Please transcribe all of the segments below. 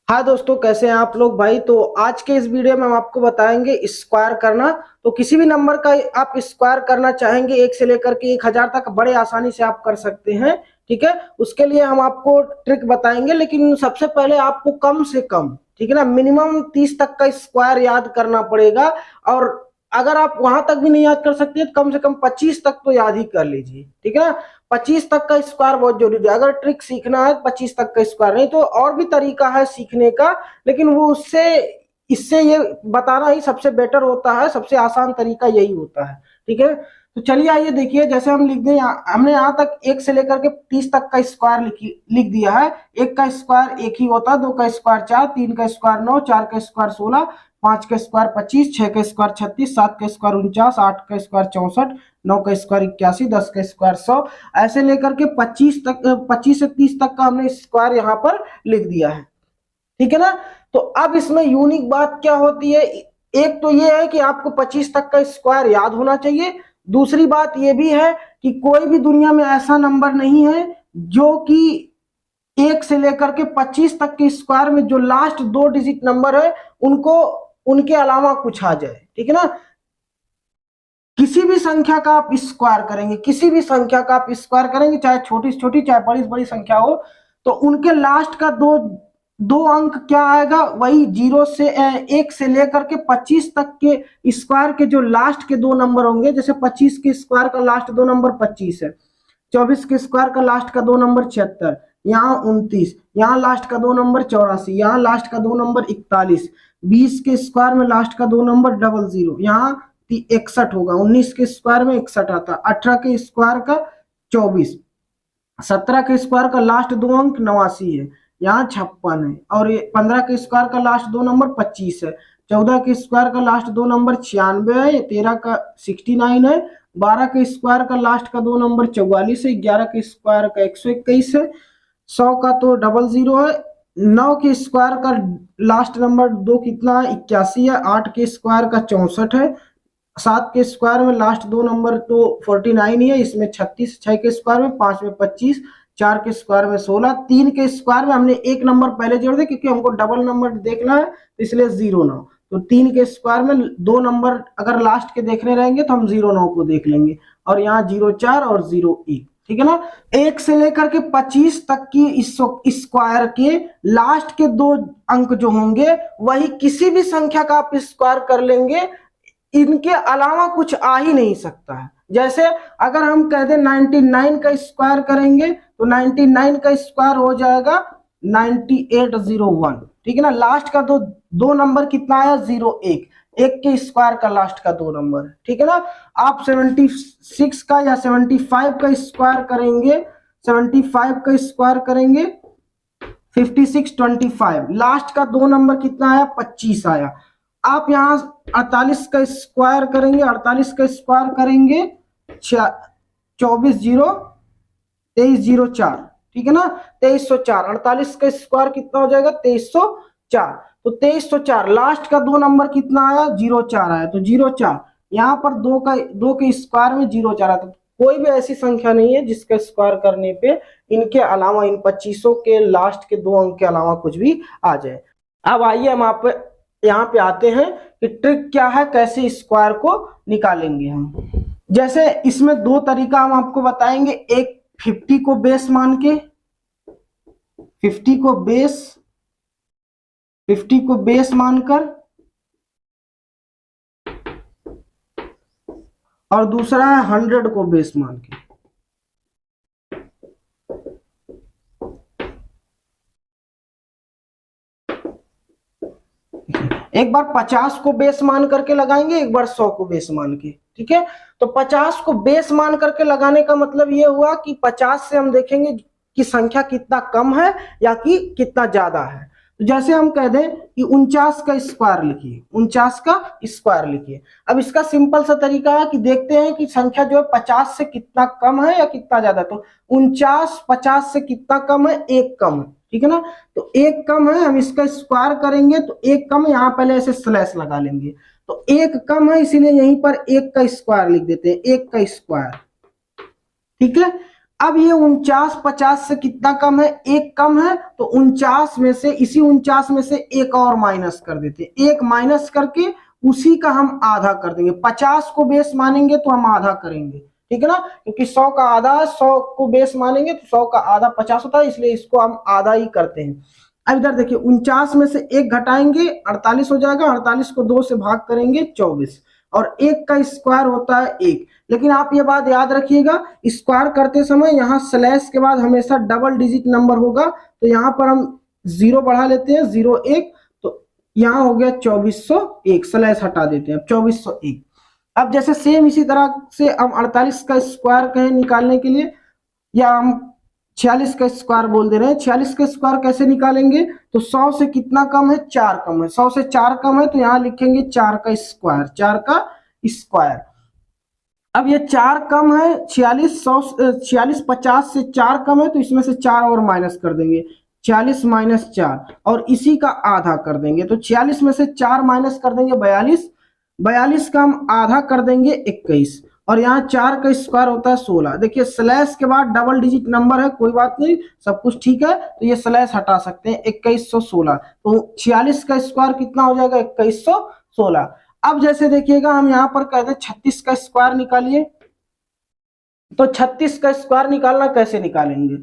हाँ दोस्तों, कैसे हैं आप लोग भाई। तो आज के इस वीडियो में हम आपको बताएंगे स्क्वायर करना। तो किसी भी नंबर का आप स्क्वायर करना चाहेंगे 1 से लेकर के 1000 तक बड़े आसानी से आप कर सकते हैं। ठीक है, उसके लिए हम आपको ट्रिक बताएंगे, लेकिन सबसे पहले आपको कम से कम, ठीक है ना, मिनिमम 30 तक का स्क्वायर याद करना पड़ेगा। और अगर आप वहां तक भी नहीं याद कर सकते तो कम से कम 25 तक तो याद ही कर लीजिए। ठीक है ना, 25 तक का स्क्वायर बहुत जरूरी है। अगर ट्रिक सीखना है 25 तक का स्क्वायर, नहीं तो और भी तरीका है सीखने का, लेकिन वो उससे इससे ये बताना ही सबसे बेटर होता है, सबसे आसान तरीका यही होता है। ठीक है, तो चलिए आइए देखिए, जैसे हम लिख दें, हमने यहाँ तक 1 से लेकर के 30 तक का स्क्वायर लिख दिया है। 1 का स्क्वायर 1 ही होता है, 2 का स्क्वायर 4, 3 का स्क्वायर 9, 4 का स्क्वायर 16, 5 का स्क्वायर 25, 6 का स्क्वायर 36, 7 का स्क्वायर 49, 8 का स्क्वायर 64, 9 का स्क्वायर 81, 10 का स्क्वायर 100, ऐसे लेकर के 25 से 30 तक का हमने स्क्वायर यहाँ पर लिख दिया है। ठीक है ना, तो अब इसमें यूनिक बात क्या होती है, एक तो ये है कि आपको 25 तक का स्क्वायर याद होना चाहिए। दूसरी बात ये भी है कि कोई भी दुनिया में ऐसा नंबर नहीं है जो कि 1 से लेकर के 25 तक के स्क्वायर में जो लास्ट 2 डिजिट नंबर है उनको उनके अलावा कुछ आ जाए। ठीक है ना, किसी भी संख्या का आप स्क्वायर करेंगे, किसी भी संख्या का आप स्क्वायर करेंगे, चाहे छोटी से छोटी चाहे बड़ी से बड़ी संख्या हो, तो उनके लास्ट का दो दो अंक क्या आएगा, वही 0 से 1 से लेकर के 25 तक के स्क्वायर के जो लास्ट के 2 नंबर होंगे। जैसे 25 के स्क्वायर का लास्ट 2 नंबर 25 है, 24 के स्क्वायर का लास्ट का 2 नंबर 76, यहाँ 29, यहाँ लास्ट का 2 नंबर 84, यहाँ लास्ट का 2 नंबर 41, 20 के स्क्वायर में लास्ट का 2 नंबर 00, यहाँ 61 होगा, 19 के स्क्वायर में 61 आता, 18 के स्क्वायर का 24, 17 के स्क्वायर का लास्ट 2 अंक 89 है, यहाँ 56 है, और 15 के स्क्वायर का लास्ट 2 नंबर 25 है, 14 के स्क्वायर का लास्ट 2 नंबर 96 है, 13 का 69 है, 12 के स्क्वायर का लास्ट का 2 नंबर 44 है, 11 के स्क्वायर का 121 है, 100 का तो 00 है, 9 के स्क्वायर का लास्ट नंबर 2 कितना है, 81 है, 8 के स्क्वायर का 64 है, 7 के स्क्वायर में लास्ट 2 नंबर तो 49 ही है, इसमें 36, 6 के स्क्वायर में 5 में 25, 4 के स्क्वायर में 16, 3 के स्क्वायर में हमने एक नंबर पहले जोड़ दिया क्योंकि हमको डबल नंबर देखना है, इसलिए 09। तो 3 के स्क्वायर में 2 नंबर अगर लास्ट के देखने रहेंगे तो हम 09 को देख लेंगे, और यहाँ 04 और 01। ठीक है ना, 1 से लेकर के 25 तक की इस स्क्वायर के लास्ट के 2 अंक जो होंगे वही किसी भी संख्या का आप स्क्वायर कर लेंगे, इनके अलावा कुछ आ ही नहीं सकता है। जैसे अगर हम कह दें 99 का स्क्वायर करेंगे तो 99 का स्क्वायर हो जाएगा 9801। ठीक है ना, लास्ट का दो नंबर कितना आया, 01, 1 के स्क्वायर का लास्ट का 2 नंबर। ठीक है ना, आप 76 का या 75 का स्क्वायर करेंगे, 75 का स्क्वायर करेंगे 5625, लास्ट का 2 नंबर कितना आया, 25 आया। आप यहाँ 48 का स्क्वायर करेंगे, 48 का स्क्वायर करेंगे 2304। ठीक है ना, 2304, 48 का स्क्वायर कितना हो जाएगा, 2304। तो 2304 लास्ट का 2 नंबर कितना आया, 04 आया, तो 04 यहाँ पर 2 के स्क्वायर में 04 आता। कोई भी ऐसी संख्या नहीं है जिसका स्क्वायर करने पे इनके अलावा, इन 25 के लास्ट के 2 अंक के अलावा कुछ भी आ जाए। अब आइए हम आप यहाँ पे आते हैं कि ट्रिक क्या है, कैसे स्क्वायर को निकालेंगे हम। जैसे इसमें 2 तरीका हम आपको बताएंगे, एक 50 को बेस मान के, 50 को बेस मानकर, और दूसरा है 100 को बेस मान के। एक बार 50 को बेस मान करके लगाएंगे, एक बार 100 को बेस मान के। ठीक है, तो 50 को बेस मान करके लगाने का मतलब ये हुआ कि 50 से हम देखेंगे कि संख्या कितना कम है या कि कितना ज्यादा है। तो जैसे हम कह दें कि 49 का स्क्वायर लिखिए, 49 का स्क्वायर लिखिए। अब इसका सिंपल सा तरीका है कि देखते हैं कि संख्या जो है 50 से कितना कम है या कितना ज्यादा। तो 49 50 से कितना कम है, 1 कम है। ठीक है ना, तो 1 कम है, हम इसका स्क्वायर करेंगे तो 1 कम है, यहाँ पहले ऐसे स्लैश लगा लेंगे। तो 1 कम है इसीलिए यहीं पर 1 का स्क्वायर लिख देते हैं, 1 का स्क्वायर। ठीक है, अब ये 49 50 से कितना कम है, एक कम है, तो 49 में से, इसी 49 में से एक और माइनस कर देते हैं। एक माइनस करके उसी का हम आधा कर देंगे। 50 को बेस मानेंगे तो हम आधा करेंगे, ठीक है ना, क्योंकि 100 का आधा, 100 को बेस मानेंगे तो 100 का आधा 50 होता है, इसलिए इसको हम आधा ही करते हैं। अब इधर देखिए 49 में से एक घटाएंगे 48 हो जाएगा, 48 को 2 से भाग करेंगे 24, और एक का स्क्वायर होता है एक। लेकिन आप ये बात याद रखिएगा, स्क्वायर करते समय यहाँ स्लैश के बाद हमेशा डबल डिजिट नंबर होगा, तो यहाँ पर हम 0 बढ़ा लेते हैं, 0 1, तो यहाँ हो गया 2401, स्लैश हटा देते हैं 2401। अब जैसे सेम इसी तरह से हम 48 का स्क्वायर कहें निकालने के लिए, या हम 46 का स्क्वायर बोल दे रहे हैं, 46 का स्क्वायर कैसे निकालेंगे, तो 100 से कितना कम है, 4 कम है, 100 से 4 कम है, तो यहां लिखेंगे 4 का स्क्वायर, 4 का स्क्वायर। अब ये 4 कम है, 46 50 से 4 कम है, तो इसमें से 4 और माइनस कर देंगे, 46 माइनस 4, और इसी का आधा कर देंगे, तो 46 में से 4 माइनस कर देंगे 42, 42 का हम आधा कर देंगे 21, और यहाँ 4 का स्क्वायर होता है 16। देखिए स्लैश के बाद डबल डिजिट नंबर है, कोई बात नहीं, सब कुछ ठीक है, तो ये स्लैश हटा सकते हैं, 2116। तो 46 का स्क्वायर कितना हो जाएगा, 2116। अब जैसे देखिएगा हम यहाँ पर कहते हैं 36 का स्क्वायर निकालिए, तो 36 का स्क्वायर निकालना कैसे निकालेंगे,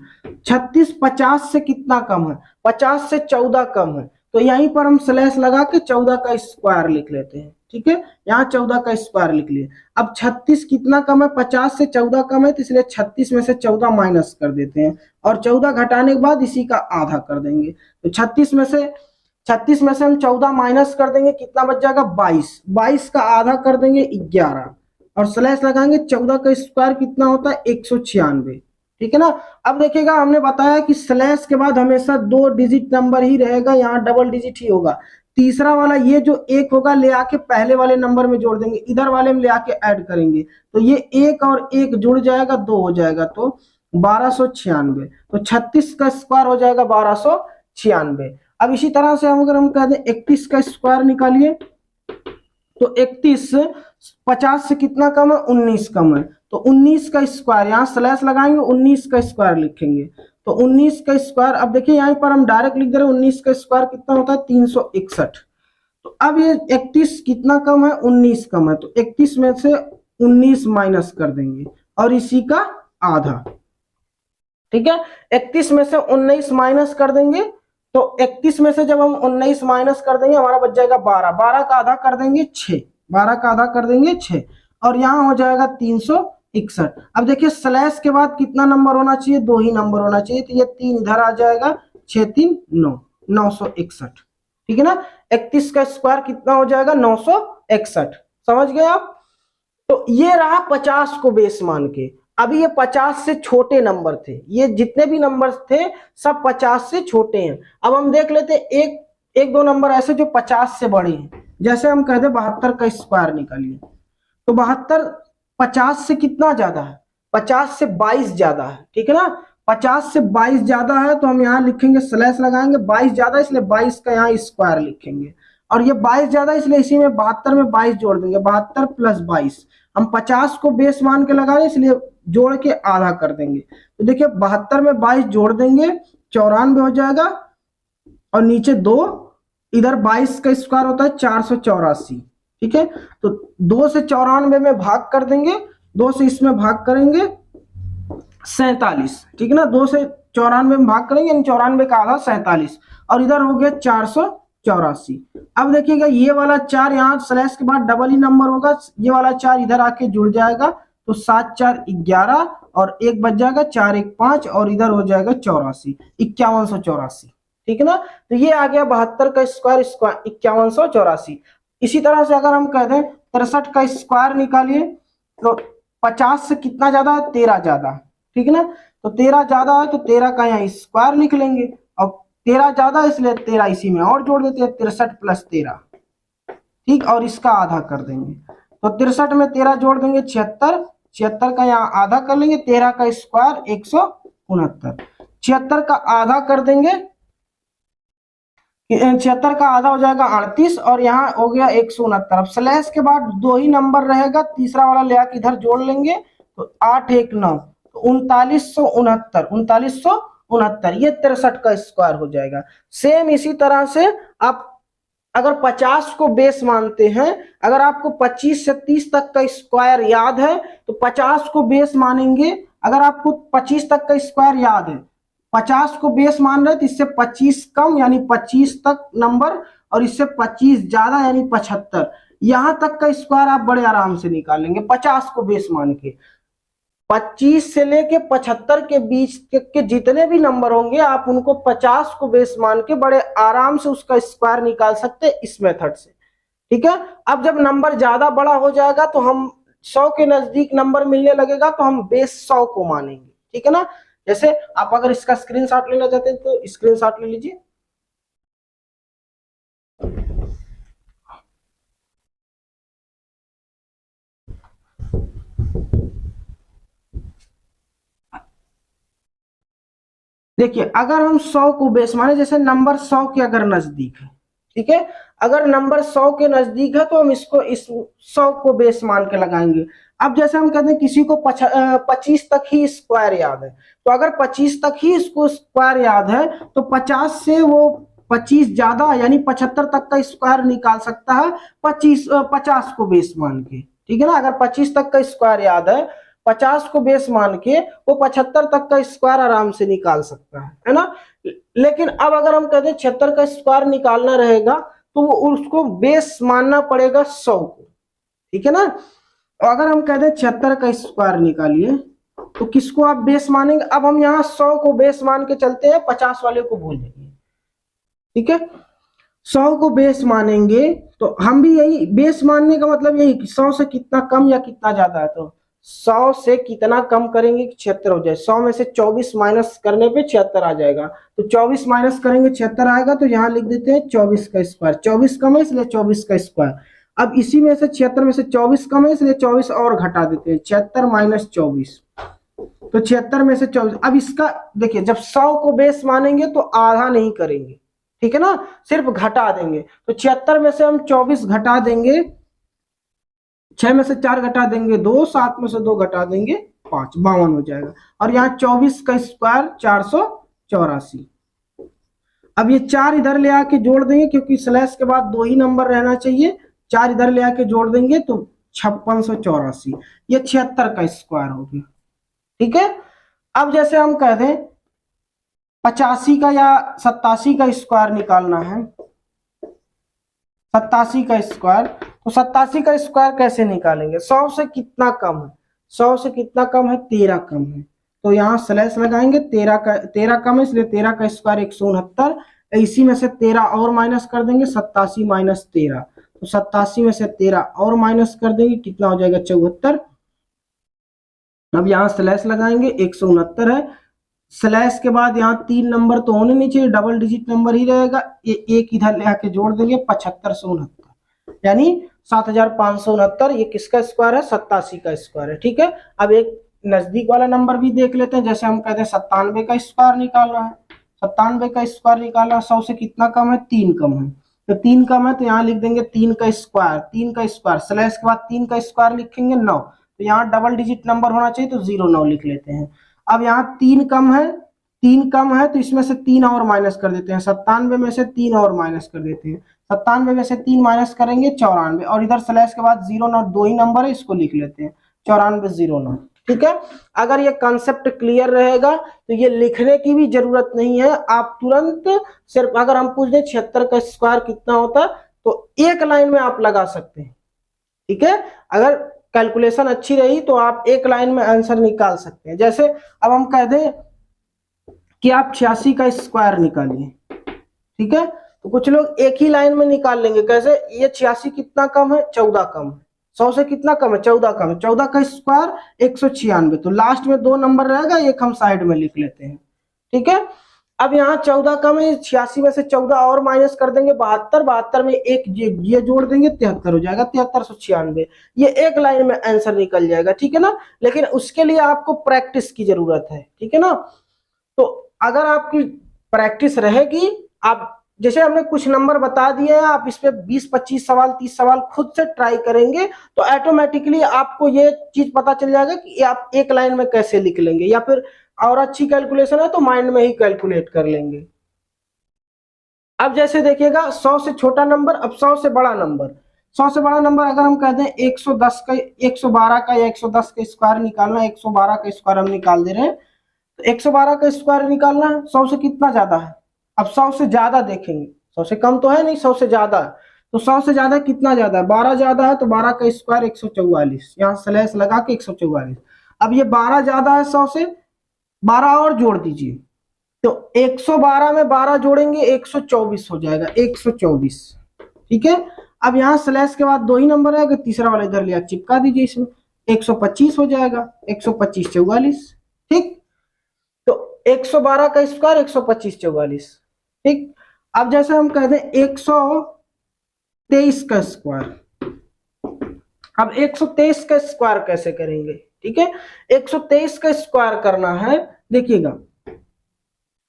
36 50 से कितना कम है, 50 से 14 कम है, तो यहीं पर हम स्लैश लगा के 14 का स्क्वायर लिख लेते हैं, ठीक है, यहाँ 14 का स्क्वायर लिख लिए। अब 36 कितना कम है, 50 से 14 कम है, तो इसलिए 36 में से 14 माइनस कर देते हैं, और 14 घटाने के बाद इसी का आधा कर देंगे, तो 36 में से हम 14 माइनस कर देंगे, कितना बच जाएगा 22, 22 का आधा कर देंगे 11, और स्लैश लगाएंगे, 14 का स्क्वायर कितना होता है 196, ठीक है ना। अब देखिएगा हमने बताया कि स्लैश के बाद हमेशा 2 डिजिट नंबर ही रहेगा, यहाँ डबल डिजिट ही होगा। तीसरा वाला ये जो एक होगा ले आके पहले वाले नंबर में जोड़ देंगे, इधर वाले में ले आके ऐड करेंगे, तो ये एक और एक जुड़ जाएगा, 2 हो जाएगा, तो 1296, तो 36 का स्क्वायर हो जाएगा 1296। अब इसी तरह से अगर हम कह दें 31 का स्क्वायर निकालिए, तो 31 50 से कितना कम है, 19 कम है, तो 19 का स्क्वायर, यहाँ स्लैश लगाएंगे 19 का स्क्वायर लिखेंगे, तो 19 का स्क्वायर, अब देखिए यहाँ पर हम डायरेक्ट लिख दे रहे हैं, 19 का स्क्वायर कितना होता है 361। तो अब ये 31 कितना कम है, 19 कम है, तो 31 में से 19 माइनस कर देंगे, और इसी का आधा, ठीक है। 31 में से 19 माइनस कर देंगे, तो 31 में से जब हम 19 माइनस कर देंगे हमारा बच जाएगा 12, 12 का आधा कर देंगे 6, 12 का आधा कर देंगे 6, और यहाँ हो जाएगा 361। अब देखिए स्लैश के बाद कितना नंबर होना चाहिए, 2 ही नंबर होना चाहिए, तो ये 3 इधर आ जाएगा, 6 3 9, 961, ठीक है ना। 31 का स्क्वायर कितना हो जाएगा 961, समझ गए आप। तो ये रहा 50 को बेस मान के। अभी ये 50 से छोटे नंबर थे, ये जितने भी नंबर थे सब 50 से छोटे हैं। अब हम देख लेते हैं एक दो नंबर ऐसे जो 50 से बड़े हैं, जैसे हम कहते हैं 72 का स्क्वायर निकालिए, तो 72 50 से कितना ज्यादा है, 50 से 22 ज्यादा है, ठीक है ना। 50 से 22 ज्यादा है, तो हम यहाँ लिखेंगे स्लैश लगाएंगे, 22 ज्यादा इसलिए 22 का यहाँ स्क्वायर लिखेंगे, और ये 22 ज्यादा इसलिए इसी में 72 में 22 जोड़ देंगे, 72 प्लस 22, हम 50 को बेस मान के लगा रहे इसलिए जोड़ के आधा कर देंगे, तो देखिए 72 में 22 जोड़ देंगे 94 हो जाएगा, और नीचे 2, इधर 22 का स्क्वायर होता है 484, ठीक है। तो 2 से 94 में भाग कर देंगे, 2 से इसमें भाग करेंगे 47, ठीक है ना, 2 से 94 में भाग करेंगे, 94 का आधा 47, और इधर हो गया 484। अब देखिएगा ये वाला 4 यहाँ स्लैश के बाद डबल ही नंबर होगा, ये वाला 4 इधर आके जुड़ जाएगा, तो 7 4 11, और एक बच जाएगा 4 1 5, और इधर हो जाएगा 84, 5184, ठीक है ना। तो ये आ गया 72 का स्क्वायर 5184। इसी तरह से अगर हम कह दें 63 का स्क्वायर निकालिए, तो 50 से कितना ज्यादा है, 13 ज्यादा, ठीक है ना। तो 13 ज्यादा है, तो 13 का यहाँ स्क्वायर लिख लेंगे, और 13 ज्यादा इसलिए 13 इसी में और जोड़ देते हैं, 63 प्लस 13, ठीक, और इसका आधा कर देंगे, तो 63 में 13 जोड़ देंगे 76, 76 का यहाँ आधा कर लेंगे, 13 का स्क्वायर 169, 76 का आधा कर देंगे, 76 का आधा हो जाएगा 38, और यहाँ हो गया 169। अब स्लैश के बाद 2 ही नंबर रहेगा, तीसरा वाला ले आके इधर जोड़ लेंगे, तो 8 1 9, तो 3969 ये 63 का स्क्वायर हो जाएगा। सेम इसी तरह से आप अगर 50 को बेस मानते हैं, अगर आपको 25 से 30 तक का स्क्वायर याद है तो 50 को बेस मानेंगे। अगर आपको 25 तक का स्क्वायर याद है, 50 को बेस मान रहे तो इससे 25 कम यानी 25 तक नंबर, और इससे 25 ज्यादा यानी 75, यहां तक का स्क्वायर आप बड़े आराम से निकाल लेंगे 50 को बेस मान के। 25 से लेके 75 के बीच के जितने भी नंबर होंगे आप उनको 50 को बेस मान के बड़े आराम से उसका स्क्वायर निकाल सकते हैं इस मेथड से। ठीक है, अब जब नंबर ज्यादा बड़ा हो जाएगा तो हम 100 के नजदीक नंबर मिलने लगेगा तो हम बेस 100 को मानेंगे। ठीक है ना, जैसे आप अगर इसका स्क्रीनशॉट लेना चाहते हैं तो स्क्रीनशॉट ले लीजिए। देखिए अगर हम 100 को बेस माने, जैसे नंबर 100 के अगर नजदीक है, ठीक है, अगर नंबर 100 के नजदीक है तो हम इसको इस 100 को बेस मान के लगाएंगे। अब जैसे हम कहते हैं किसी को 25 तक ही स्क्वायर याद है, तो अगर 25 तक ही इसको स्क्वायर याद है तो 50 से वो 25 ज्यादा यानी 75 तक का स्क्वायर निकाल सकता है 50 को बेस मान के। ठीक है ना, अगर 25 तक का स्क्वायर याद है 50 को बेस मान के वो 75 तक का स्क्वायर आराम से निकाल सकता है ना। लेकिन अब अगर हम कहते हैं 76 का स्क्वायर निकालना रहेगा तो वो उसको बेस मानना पड़ेगा 100 को। ठीक है ना, और अगर हम कहते हैं 76 का स्क्वायर निकालिए तो किसको आप बेस मानेंगे? अब हम यहाँ 100 को बेस मान के चलते हैं, 50 वाले को भूल जाइए। ठीक है, 100 को बेस मानेंगे तो हम भी यही बेस मानने का मतलब यही कि 100 से कितना कम या कितना ज्यादा है, तो 100 से कितना कम करेंगे कि 76 हो जाए। 100 में से 24 माइनस करने पे 76 आ जाएगा, तो 24 माइनस करेंगे 76 आएगा, तो यहाँ लिख देते हैं 24 का स्क्वायर। 24 कम है इसलिए 24 का स्क्वायर। अब इसी में से 76 में से 24 कम है इसलिए 24 और घटा देते हैं, 76 माइनस 24, तो 76 में से 24। अब इसका देखिए जब 100 को बेस मानेंगे तो आधा नहीं करेंगे, ठीक है ना, सिर्फ घटा देंगे। तो 76 में से हम 24 घटा देंगे, 6 में से 4 घटा देंगे 2, 7 में से 2 घटा देंगे 5, 52 हो जाएगा। और यहाँ 24 का स्क्वायर 484। अब ये 4 इधर ले आके जोड़ देंगे क्योंकि स्लैश के बाद 2 ही नंबर रहना चाहिए। 4 इधर ले आके जोड़ देंगे तो 5684, ये 76 का स्क्वायर हो गया। ठीक है, अब जैसे हम कह दें 85 का या 87 का स्क्वायर निकालना है, 87 का स्क्वायर, तो 87 का स्क्वायर कैसे निकालेंगे? 100 से कितना कम है? 100 से कितना कम है? 13 कम है, तो यहाँ स्लैश लगाएंगे। 13 कम है इसलिए 13 का स्क्वायर 169। इसी में से 13 और माइनस कर देंगे, 87 माइनस 13, तो 87 में से 13 और माइनस कर देंगे, कितना हो जाएगा? 74। अब यहाँ स्लैश लगाएंगे, 169 है, स्लैश के बाद यहाँ 3 नंबर तो होने नहीं चाहिए, डबल डिजिट नंबर ही रहेगा। एक इधर ले आके जोड़ देंगे, 7569 यानी 7569। ये किसका स्क्वायर है? 87 का स्क्वायर है। ठीक है, अब एक नजदीक वाला नंबर भी देख लेते हैं। जैसे हम कहते हैं 97 का स्क्वायर निकालना है, 97 का स्क्वायर निकालना, 100 से कितना कम है? 3 कम है, तो 3 कम है तो यहाँ लिख देंगे 3 का स्क्वायर। 3 का स्क्वायर स्लैश के बाद 3 का स्क्वायर लिखेंगे 9, तो यहाँ डबल डिजिट नंबर होना चाहिए तो 09 लिख लेते हैं। अब यहाँ 3 कम है, 3 कम है तो इसमें से 3 और माइनस कर देते हैं। 97 में से 3 और माइनस कर देते हैं, 97 में से 3 माइनस करेंगे 94, और इधर स्लैश के बाद 09, 2 ही नंबर है, इसको लिख लेते हैं 9409। ठीक है, अगर ये कंसेप्ट क्लियर रहेगा तो ये लिखने की भी जरूरत नहीं है, आप तुरंत सिर्फ अगर हम पूछ दें 76 का स्क्वायर कितना होता तो एक लाइन में आप लगा सकते हैं। ठीक है, अगर कैलकुलेशन अच्छी रही तो आप एक लाइन में आंसर निकाल सकते हैं। जैसे अब हम कह दें कि आप 86 का स्क्वायर निकालिए, ठीक है, तो कुछ लोग एक ही लाइन में निकाल लेंगे। कैसे? ये 86 कितना कम है? 14 कम है। 100 से कितना कम है? 14 कम है। 14 का स्क्वायर 196, तो लास्ट में 2 नंबर रहेगा, एक हम साइड में लिख लेते हैं। ठीक है, अब यहाँ 14 कम है, 86 में से 14 और माइनस कर देंगे 72, 72 में एक ये जोड़ देंगे 73 हो जाएगा, 7396। ये एक लाइन में आंसर निकल जाएगा। ठीक है ना, लेकिन उसके लिए आपको प्रैक्टिस की जरूरत है। ठीक है ना, तो अगर आपकी प्रैक्टिस रहेगी आप जैसे हमने कुछ नंबर बता दिए हैं, आप इस पे 20-25 सवाल 30 सवाल खुद से ट्राई करेंगे तो ऑटोमेटिकली आपको ये चीज पता चल जाएगा कि आप एक लाइन में कैसे लिख लेंगे, या फिर और अच्छी कैलकुलेशन है तो माइंड में ही कैलकुलेट कर लेंगे। अब जैसे देखिएगा 100 से छोटा नंबर, अब 100 से बड़ा नंबर। 100 से बड़ा नंबर अगर हम कहते हैं 110 का 112 का या 110 का स्क्वायर निकालना है, 112 का स्क्वायर हम निकाल दे रहे हैं, तो 112 का स्क्वायर निकालना है, 100 से कितना ज्यादा है। अब 100 से ज्यादा देखेंगे, 100 से कम तो है नहीं, 100 से ज्यादा है, तो 100 से ज्यादा कितना ज्यादा है, 12 ज्यादा है, तो 12 का स्क्वायर 144, यहाँ स्लैश लगा के 144। अब ये 12 ज्यादा है 100 से, 12 और जोड़ दीजिए, तो 112 में 12 जोड़ेंगे 124 हो जाएगा, 124। ठीक है, अब यहाँ स्लैश के बाद दो ही नंबर है, तीसरा वाला इधर लिया चिपका दीजिए इसमें, 125 हो जाएगा, 125 44। ठीक, तो 112 का स्क्वायर 125 44। ठीक, अब जैसे हम कहते हैं 123 का स्क्वायर, अब 123 का स्क्वायर कैसे करेंगे। ठीक है, 123 का स्क्वायर करना है, देखिएगा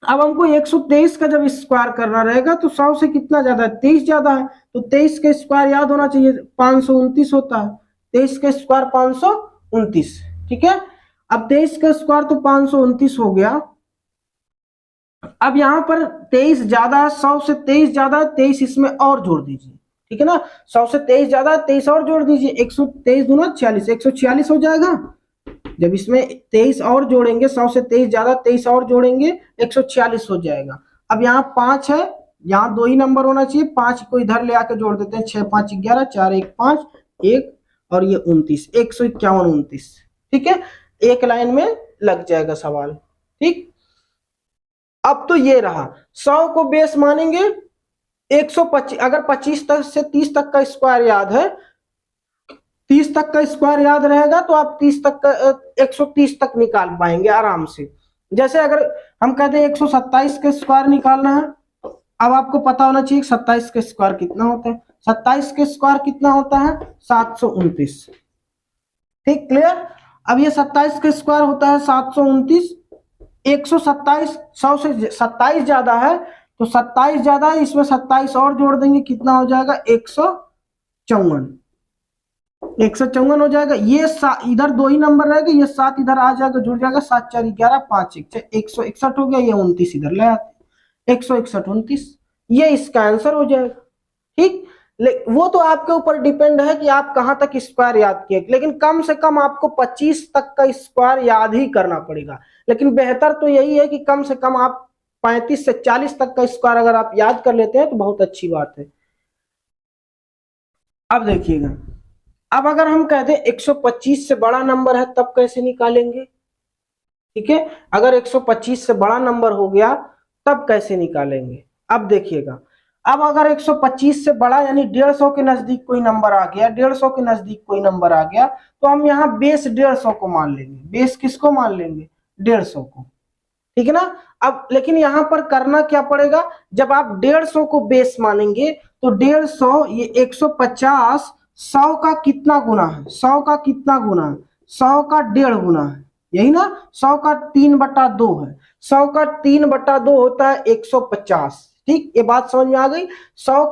अब हमको 123 का जब स्क्वायर करना रहेगा तो 100 से कितना ज्यादा है, 23 ज्यादा है, तो 23 का स्क्वायर याद होना चाहिए 529 होता है, 23 का स्क्वायर 529। ठीक है, अब 23 का स्क्वायर तो 529 हो गया। अब यहां पर 23 ज्यादा है, 100 से 23 ज्यादा है, 23 इसमें और जोड़ दीजिए। ठीक है ना, 100 से 23 ज्यादा है, 23 और जोड़ दीजिए, 123 दूना 46, 146 हो जाएगा। जब इसमें 23 और जोड़ेंगे, 100 से 23 ज्यादा, 23 और जोड़ेंगे 146 हो जाएगा। अब यहाँ 5 है, यहाँ दो ही नंबर होना चाहिए, 5 को इधर ले आकर जोड़ देते हैं, 6 5 11, 4 1 5 1 और ये 29, 151 29। ठीक है, एक लाइन में लग जाएगा सवाल। ठीक, अब तो ये रहा 100 को बेस मानेंगे, 125 अगर 25 तक से 30 तक का स्क्वायर याद है, 30 तक का स्क्वायर याद रहेगा तो आप 30 तक का 130 तक निकाल पाएंगे आराम से। जैसे अगर हम कहते हैं 127 का स्क्वायर निकालना है, तो अब आपको पता होना चाहिए 27 का स्क्वायर कितना होता है, 27 का स्क्वायर कितना होता है 729। ठीक, क्लियर। अब ये 27 का स्क्वायर होता है 729, 127 100 से 27 ज्यादा है, तो 27 ज्यादा है, इसमें 27 और जोड़ देंगे, कितना हो जाएगा 154, 154 हो जाएगा। ये इधर दो ही नंबर रहेगा, ये 7 इधर आ जाएगा, जुड़ जाएगा, 7 4 11 5 1 161 हो गया, ये 29 इधर ले आते, 161 29, ये इसका आंसर हो जाएगा। ठीक, वो तो आपके ऊपर डिपेंड है कि आप कहां तक स्क्वायर याद किए, लेकिन कम से कम आपको 25 तक का स्क्वायर याद ही करना पड़ेगा। लेकिन बेहतर तो यही है कि कम से कम आप 35 से 40 तक का स्क्वायर अगर आप याद कर लेते हैं तो बहुत अच्छी बात है। अब देखिएगा, अब अगर हम कहते हैं 125 से बड़ा नंबर है तब कैसे निकालेंगे। ठीक है, अगर 125 से बड़ा नंबर हो गया तब कैसे निकालेंगे। अब देखिएगा, अब अगर 125 से बड़ा यानी 150 के नजदीक कोई नंबर आ गया, 150 के नजदीक कोई नंबर आ गया, तो हम यहाँ बेस 150 को मान लेंगे। बेस किसको मान लेंगे, 150 को। ठीक है ना, अब लेकिन यहाँ पर करना क्या पड़ेगा, जब आप 150 को बेस मानेंगे तो 150 ये 150 100 का कितना गुना है, 100 का कितना गुना है, 100 का 1.5 गुना है, यही ना, 100 का 3/2 है, 100 का 3/2 होता है 150। ठीक, ये बात समझ में आ गई। 100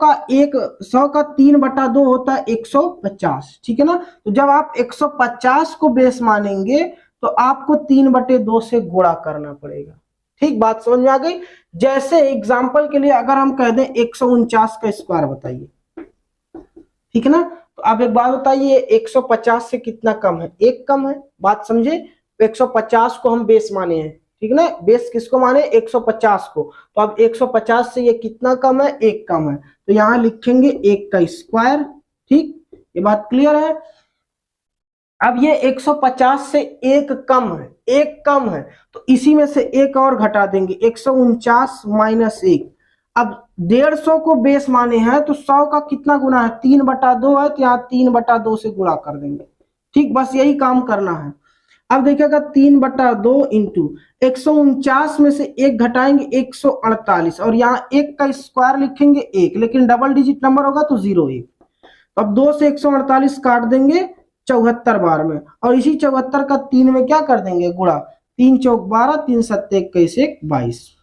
का 3/2 होता है 150। ठीक है ना, तो जब आप 150 को बेस मानेंगे तो आपको 3/2 से गुणा करना पड़ेगा। ठीक, बात समझ में आ गई। जैसे एग्जाम्पल के लिए अगर हम कह दें 149 का स्क्वायर बताइए, ठीक है ना, तो आप एक बात बताइए 150 से कितना कम है, एक कम है, बात समझे। 150 को हम बेस माने हैं, ठीक है ना, बेस किसको माने 150 को, तो अब 150 से ये कितना कम है, एक कम है, तो यहां लिखेंगे 1 का स्क्वायर। ठीक, ये बात क्लियर है। अब ये 150 से एक कम है, एक कम है, तो इसी में से एक और घटा देंगे, 149 माइनस 1। अब 150 को बेस माने हैं तो 100 का कितना गुना है, 3/2 है, तो यहाँ 3/2 से गुणा कर देंगे। ठीक, बस यही काम करना है। अब देखिएगा 3/2 इंटू 149 में से एक घटाएंगे 148, और यहाँ एक का स्क्वायर लिखेंगे 1, लेकिन डबल डिजिट नंबर होगा तो 0 1। अब 2 से 148 काट देंगे 74 बार में, और इसी 74 का 3 में क्या कर देंगे गुणा, 3 चौक 12, 3 7 21 22,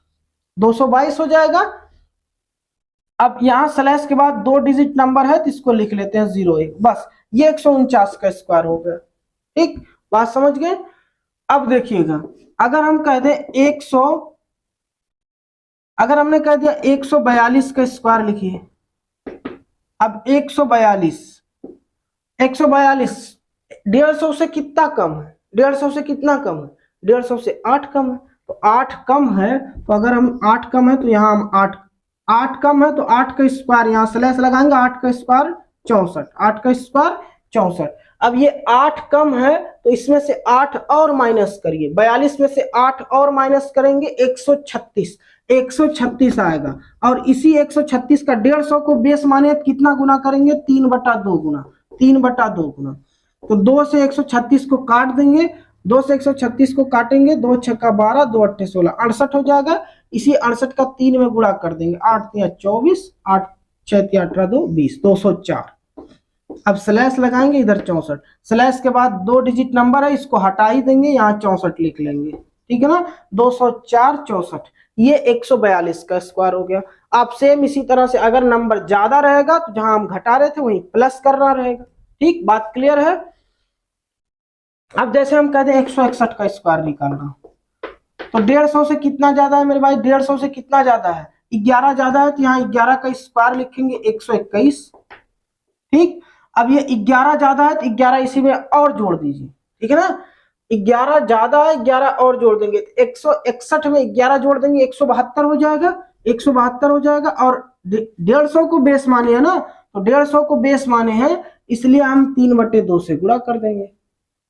222 हो जाएगा। अब यहाँ स्लैश के बाद 2 डिजिट नंबर है तो इसको लिख लेते हैं 01, बस ये 149 का स्क्वायर हो गया। ठीक, बात समझ गए। अब देखिएगा, अगर हम कह दें 100, अगर हमने कह दिया 142 का स्क्वायर लिखिए। अब 142 150 से कितना कम है? 150 से कितना कम है? 150 से 8 कम है, तो 8 कम है, तो अगर हम 8 कम है तो यहाँ हम 8 कम है तो 8 का स्क्वायर, यहाँ स्लैश लगाएंगे, 8 का स्क्वायर 64, 8 का स्क्वायर 64। अब ये 8 कम है तो इसमें से 8 और माइनस करिए, 42 में से 8 और माइनस करेंगे 136 आएगा। और इसी 136 का 150 को बेस माने तो कितना गुना करेंगे? 3/2 गुना, 3/2 गुना। तो 2 से 136 को काट देंगे, 2 से 136 को काटेंगे, 2 छक्का 12, 2 अट्ठे 16, 68 हो जाएगा। इसी 68 का 3 में गुणा कर देंगे, 8 तिया 24, 8 6 तिया 18, 2 20, 204। अब स्लैश लगाएंगे, इधर 64, स्लैश के बाद 2 डिजिट नंबर है, इसको हटा ही देंगे, यहाँ 64 लिख लेंगे। ठीक है ना, 204 64, ये 142 का स्क्वायर हो गया। आप सेम इसी तरह से अगर नंबर ज्यादा रहेगा तो जहां हम घटा रहे थे वहीं प्लस करना रहेगा। ठीक, बात क्लियर है। अब जैसे हम कहते हैं 161 का स्क्वायर निकालना, तो 150 से कितना ज्यादा है मेरे भाई? 150 से कितना ज्यादा है? 11 ज्यादा है, तो यहाँ 11 का स्क्वायर लिखेंगे 121। ठीक, अब ये 11 ज्यादा है तो 11 इसी में और जोड़ दीजिए। ठीक है ना, 11 ज्यादा है, 11 और जोड़ देंगे, 161 में 11 जोड़ देंगे, 172 हो जाएगा, 172 हो जाएगा। और 150 को बेस माने है ना, तो 150 को बेस माने हैं, इसलिए हम 3/2 से गुणा कर देंगे,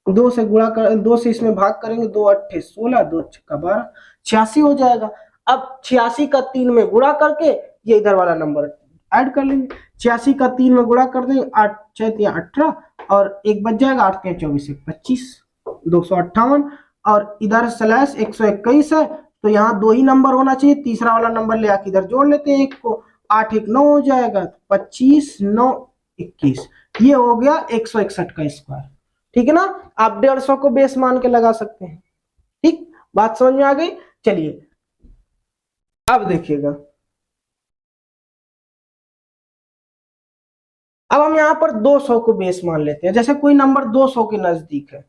2 से गुणा कर, 2 से इसमें भाग करेंगे, 2 अट्ठे 16, 2 छक्का 12, 86 हो जाएगा। अब 86 का 3 में गुणा करके ये इधर वाला नंबर ऐड कर लेंगे, 86 का 3 में गुणा कर देंगे, 8 6 तिया 18, और एक बच जाएगा, 8 तिया 24, 25, 258। और इधर स्लैश 121 है, तो यहाँ 2 ही नंबर होना चाहिए, तीसरा वाला नंबर ले आके इधर जोड़ लेते हैं, 1 को, 8 1 9 हो जाएगा, 25 9 21, ये हो गया 161 का स्क्वायर। ठीक है ना, आप 150 को बेस मान के लगा सकते हैं। ठीक, बात समझ में आ गई। चलिए अब देखिएगा, अब हम यहाँ पर 200 को बेस मान लेते हैं। जैसे कोई नंबर 200 के नजदीक है,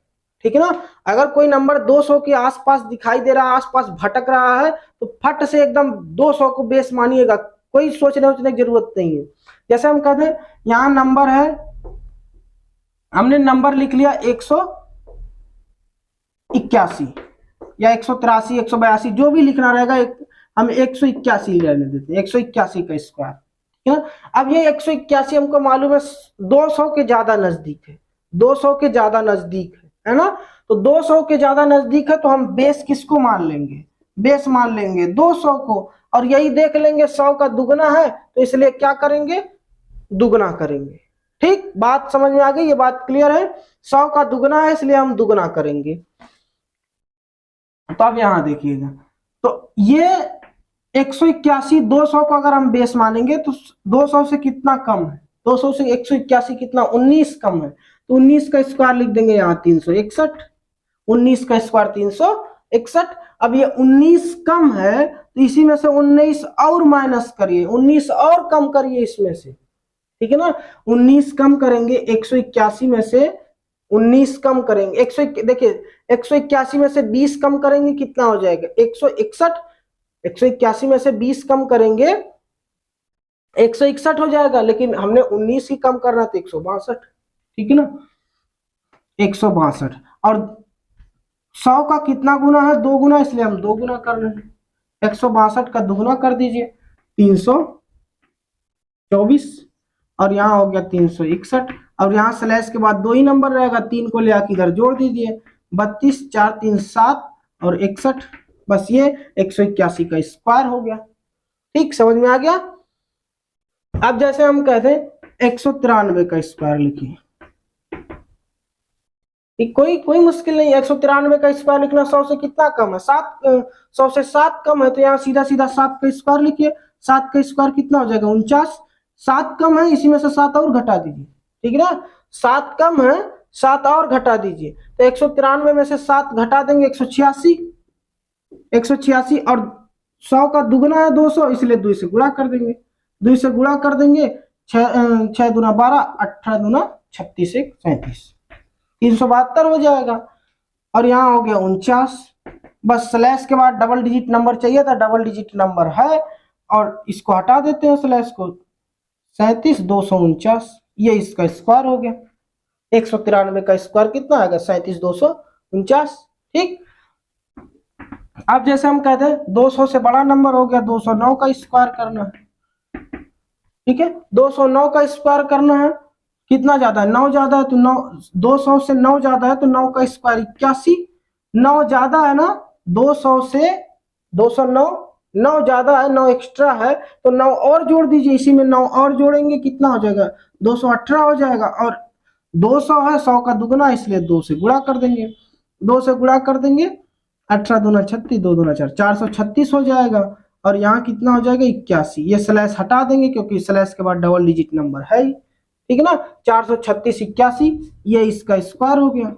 ठीक है ना, अगर कोई नंबर 200 के आसपास दिखाई दे रहा है, आसपास भटक रहा है, तो फट से एकदम 200 को बेस मानिएगा, कोई सोचने की जरूरत नहीं है। जैसे हम कहते हैं यहाँ नंबर है, हमने नंबर लिख लिया 181 या 183 182, जो भी लिखना रहेगा, हम 181 लेने देते हैं, 181 का स्क्वायर। ठीक है, अब ये 181 हमको मालूम है 200 के ज्यादा नजदीक है, 200 के ज्यादा नजदीक है ना, तो 200 के ज्यादा नजदीक है, तो हम बेस किसको मान लेंगे? बेस मान लेंगे 200 को, और यही देख लेंगे 100 का दुगना है, तो इसलिए क्या करेंगे? दुगना करेंगे। ठीक, बात समझ में आ गई, ये बात क्लियर है। 100 का दुगना है, इसलिए हम दुगना करेंगे। तो अब यहां देखिएगा, तो ये 181, 200 को अगर हम बेस मानेंगे तो 200 से कितना कम है? 200 से 181 कितना? 19 कम है, तो 19 का स्क्वायर लिख देंगे यहाँ 361, 19 का स्क्वायर 361। अब ये 19 कम है, तो इसी में से 19 और माइनस करिए, 19 और कम करिए इसमें से। ठीक है ना, 19 कम करेंगे 181 में से, 19 कम करेंगे, देखिए 181 में से 20 कम करेंगे, कितना हो जाएगा? 161। 181 में से 20 कम करेंगे 161 हो जाएगा, लेकिन हमने 19 ही कम करना, तो 162। ठीक है ना, 162। और 100 का कितना गुना है? 2 गुना, इसलिए हम 2 गुना कर रहे हैं। 162 का दुगुना कर दीजिए, 324, और यहाँ हो गया 361। और यहाँ स्लैश के बाद 2 ही नंबर रहेगा, 3 को ले आके इधर जोड़ दीजिए, 32 4 3 7 और 61, बस ये 181 का स्क्वायर हो गया। ठीक, समझ में आ गया। अब जैसे हम कहते हैं 193 का स्क्वायर लिखिए, कोई मुश्किल नहीं, 193 का स्क्वायर लिखना। 100 से कितना कम है? 100 से 7 कम है, तो यहाँ सीधा सीधा 7 का स्क्वायर लिखिए। 7 का स्क्वायर कितना हो जाएगा? 49। 7 कम है, इसी में से 7 और घटा दीजिए। ठीक है ना, 7 कम है, 7 और घटा दीजिए, तो 193 में से 7 घटा देंगे, 186। 186 और 100 का दुगना है 200, इसलिए 2 से गुणा कर देंगे, 2 से गुणा कर देंगे, 6 दूना 12, 18 दूना 36, 1 37, 372 हो जाएगा। और यहाँ हो गया 49। बस स्लैश के बाद डबल डिजिट नंबर चाहिए था, डबल डिजिट नंबर है और इसको हटा देते हैं स्लैश को। 37 249, ये इसका स्क्वायर हो गया। 193 का स्क्वायर कितना आएगा? 37 249। ठीक, अब जैसे हम कहते हैं 200 से बड़ा नंबर हो गया, 209 का स्क्वायर करना है। ठीक है, 209 का स्क्वायर करना है। कितना ज्यादा है? 9 ज्यादा है तो 9, 200 से 9 ज्यादा है तो 9 का स्क्वायर 81। 9 ज्यादा है ना, 200 से 209, 9 ज्यादा है, 9 एक्स्ट्रा है तो 9 और जोड़ दीजिए, इसी में 9 और जोड़ेंगे, कितना हो जाएगा? 218 हो जाएगा। और 200 है 100 का दुगना, इसलिए 2 से गुणा कर देंगे। 2 से गुणा कर देंगे, 18 दूना 36, 2 दूना 4, 436 हो जाएगा। और यहाँ कितना हो जाएगा? 81। ये स्लैश हटा देंगे क्योंकि स्लैश के बाद डबल डिजिट नंबर है ही। ठीक है ना, 436 81, ये इसका स्क्वायर हो गया।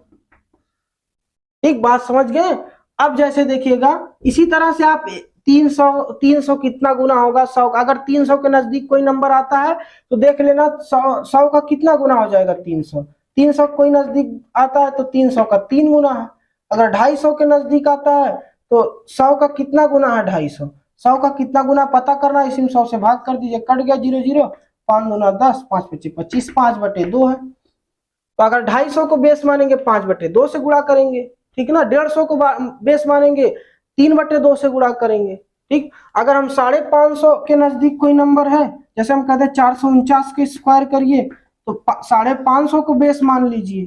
एक बात समझ गए? अब जैसे देखिएगा इसी तरह से आप 300 कितना गुना होगा 100 का? अगर 300 के नजदीक कोई नंबर आता है तो देख लेना 100 का कितना गुना हो जाएगा? 300 कोई नजदीक आता है तो 300 का 3 गुना है। अगर 250 के नजदीक आता है तो 100 का कितना गुना है? 250। 100 का कितना गुना पता करना है, इसी में 100 से भाग कर दीजिए, कट गया 0 0, 5 दूना 10, 5 पच्चीस 25, 5/2 है। तो अगर 250 को बेस मानेंगे 5/2 से गुणा करेंगे। ठीक है ना, 150 को बेस मानेंगे 3/2 से गुणा करेंगे। ठीक, अगर हम 550 के नजदीक कोई नंबर है, जैसे हम कहते हैं 449 के स्क्वायर करिए, तो 550 को बेस मान लीजिए।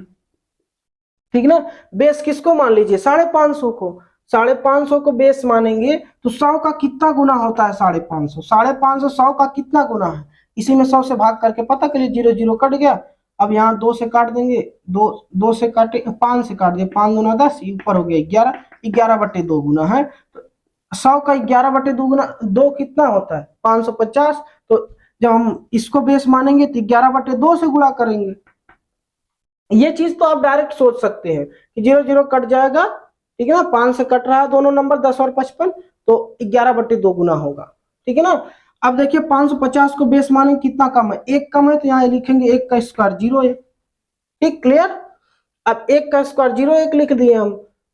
ठीक ना, बेस किसको मान लीजिए? 550 को। 550 को बेस मानेंगे तो 100 का कितना गुना होता है? 550। 550 100 का कितना गुना है? इसी में 100 से भाग करके पता करिए, 0 0 कट गया। अब यहाँ 2 से काट देंगे, 2 से काटे, 5 से काट दिए, 5 दूना 10, ऊपर हो गया 11, 11/2 गुना है। तो 100 का 11/2 गुना 2 कितना होता है? 550। तो जब हम इसको बेस मानेंगे तो 11/2 से गुणा करेंगे। ये चीज तो आप डायरेक्ट सोच सकते हैं कि 0 0 कट जाएगा। ठीक है ना, 5 से कट रहा है दोनों नंबर, 10 और 55, तो 11/2 गुना होगा। ठीक है ना, अब देखिए 550 को बेस माने कितना कम है? 1 कम है तो यहाँ लिखेंगे 1 का स्क्वायर 0 है। ठीक, क्लियर? अब 1 का स्क्वायर 0 1 लिख दिए हम।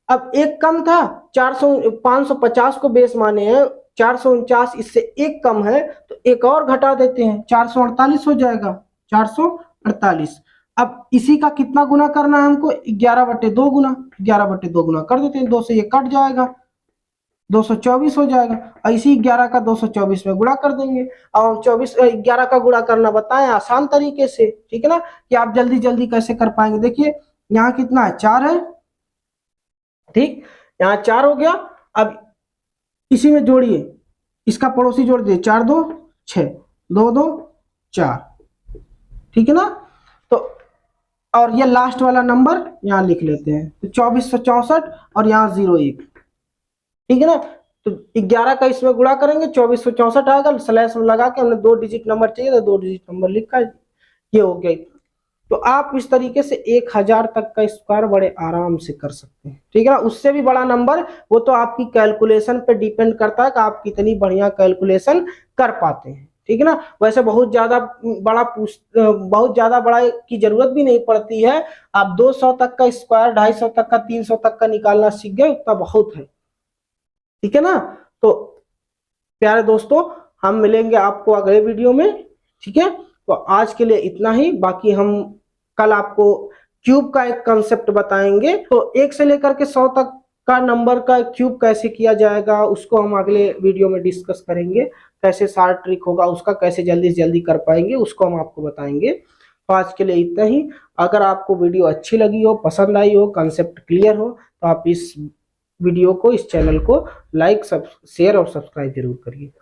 अब 1 कम था, 550 को बेस माने हैं, 449 इससे 1 कम है तो 1 और घटा देते हैं, 448 हो जाएगा, 448। अब इसी का कितना गुना करना है हमको? 11/2 गुना। 11/2 गुना कर देते हैं, 2 से ये कट जाएगा, 224 हो जाएगा। और इसी 11 का 224 में गुणा कर देंगे। अब हम 11 का गुणा करना बताएं आसान तरीके से। ठीक है ना, कि आप जल्दी जल्दी कैसे कर पाएंगे। देखिए यहाँ कितना है? 4 है। ठीक, यहाँ 4 हो गया। अब इसी में जोड़िए, इसका पड़ोसी जोड़ दिए, 4 2 6, 2 2 4। ठीक है ना, तो और ये लास्ट वाला नंबर यहाँ लिख लेते हैं, तो 2464 और यहाँ 01। ठीक है ना, तो 11 का इसमें गुणा करेंगे, 2464 आएगा। स्लैश में लगा के हमने 2 डिजिट नंबर चाहिए तो 2 डिजिट नंबर लिखा, ये हो गया। तो आप इस तरीके से 1000 तक का स्क्वायर बड़े आराम से कर सकते हैं। ठीक है ना, उससे भी बड़ा नंबर वो तो आपकी कैलकुलेशन पे डिपेंड करता है कि आप कितनी बढ़िया कैलकुलेशन कर पाते हैं। ठीक है ना, वैसे बहुत ज्यादा बड़ा की जरूरत भी नहीं पड़ती है। आप 200 तक का स्क्वायर, 250 तक का, 300 तक का निकालना सीख गए, उतना बहुत है। ठीक है ना, तो प्यारे दोस्तों हम मिलेंगे आपको अगले वीडियो में। ठीक है, तो आज के लिए इतना ही। बाकी हम कल आपको क्यूब का एक कंसेप्ट बताएंगे, तो 1 से लेकर के 100 तक का नंबर का क्यूब कैसे किया जाएगा उसको हम अगले वीडियो में डिस्कस करेंगे। कैसे सारा ट्रिक होगा उसका, कैसे जल्दी से जल्दी कर पाएंगे उसको हम आपको बताएंगे। तो आज के लिए इतना ही। अगर आपको वीडियो अच्छी लगी हो, पसंद आई हो, कंसेप्ट क्लियर हो, तो आप इस वीडियो को, इस चैनल को लाइक, शेयर और सब्सक्राइब जरूर करिए।